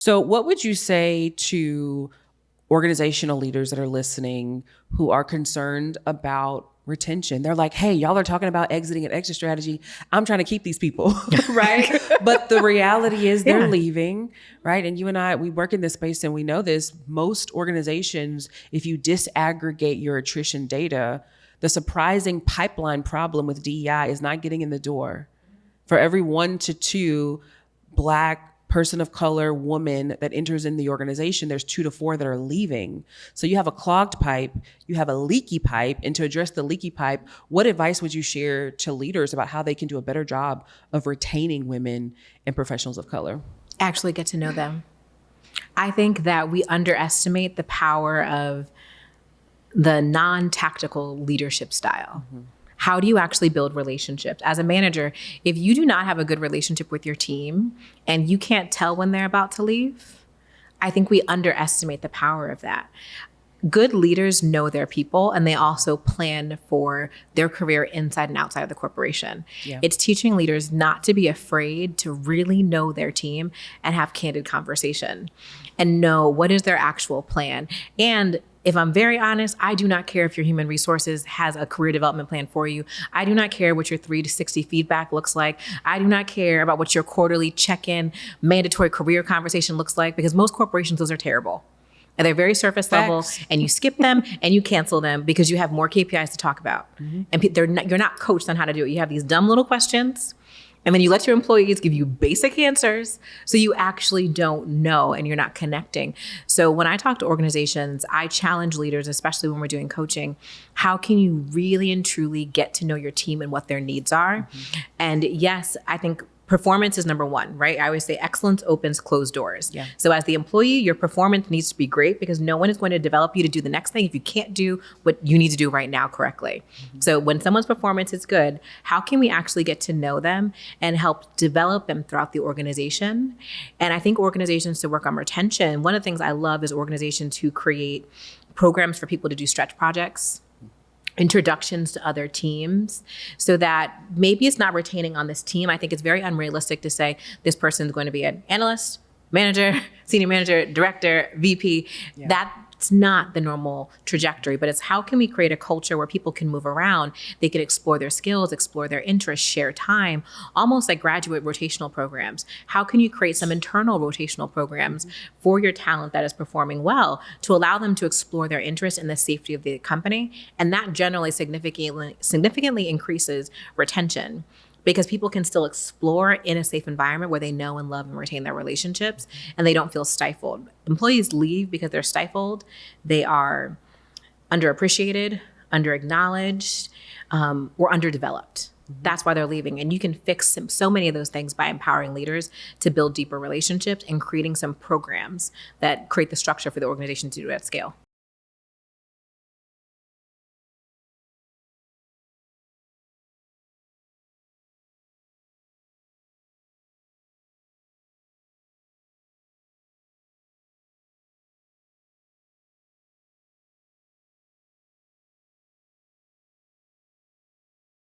So what would you say to organizational leaders that are listening who are concerned about retention? They're like, hey, y'all are talking about exiting an exit strategy. I'm trying to keep these people, right? But the reality is they're leaving, right? And you and I, we work in this space and we know this. Most organizations, if you disaggregate your attrition data, the surprising pipeline problem with DEI is not getting in the door. For every 1 to 2 Black person of color woman that enters in the organization, there's 2 to 4 that are leaving. So you have a clogged pipe, you have a leaky pipe, and to address the leaky pipe, what advice would you share to leaders about how they can do a better job of retaining women and professionals of color? Actually get to know them. I think that we underestimate the power of the non-tactical leadership style. Mm-hmm. How do you actually build relationships? As a manager, if you do not have a good relationship with your team and you can't tell when they're about to leave, I think we underestimate the power of that. Good leaders know their people and they also plan for their career inside and outside of the corporation. Yeah. It's teaching leaders not to be afraid to really know their team and have candid conversation and know what is their actual plan. And if I'm very honest, I do not care if your human resources has a career development plan for you. I do not care what your 3 to 60 feedback looks like. I do not care about what your quarterly check-in mandatory career conversation looks like, because most corporations, those are terrible. And they're very surface level, and you skip them and you cancel them because you have more KPIs to talk about. Mm-hmm. And you're not coached on how to do it. You have these dumb little questions, and then you let your employees give you basic answers, so you actually don't know and you're not connecting. So when I talk to organizations, I challenge leaders, especially when we're doing coaching, how can you really and truly get to know your team and what their needs are? Mm-hmm. And yes, I think performance is number one, right? I always say excellence opens closed doors. Yeah. So as the employee, your performance needs to be great, because no one is going to develop you to do the next thing if you can't do what you need to do right now correctly. Mm-hmm. So when someone's performance is good, how can we actually get to know them and help develop them throughout the organization? And I think organizations to work on retention, one of the things I love is organizations who create programs for people to do stretch projects, introductions to other teams, so that maybe it's not retaining on this team. I think it's very unrealistic to say this person is going to be an analyst, manager, senior manager, director, VP. Yeah. That's not the normal trajectory, but it's how can we create a culture where people can move around, they can explore their skills, explore their interests, share time, almost like graduate rotational programs. How can you create some internal rotational programs for your talent that is performing well to allow them to explore their interests in the safety of the company? And that generally significantly increases retention, because people can still explore in a safe environment where they know and love and retain their relationships and they don't feel stifled. Employees leave because they're stifled. They are underappreciated, underacknowledged, or underdeveloped. Mm-hmm. That's why they're leaving. And you can fix so many of those things by empowering leaders to build deeper relationships and creating some programs that create the structure for the organization to do it at scale.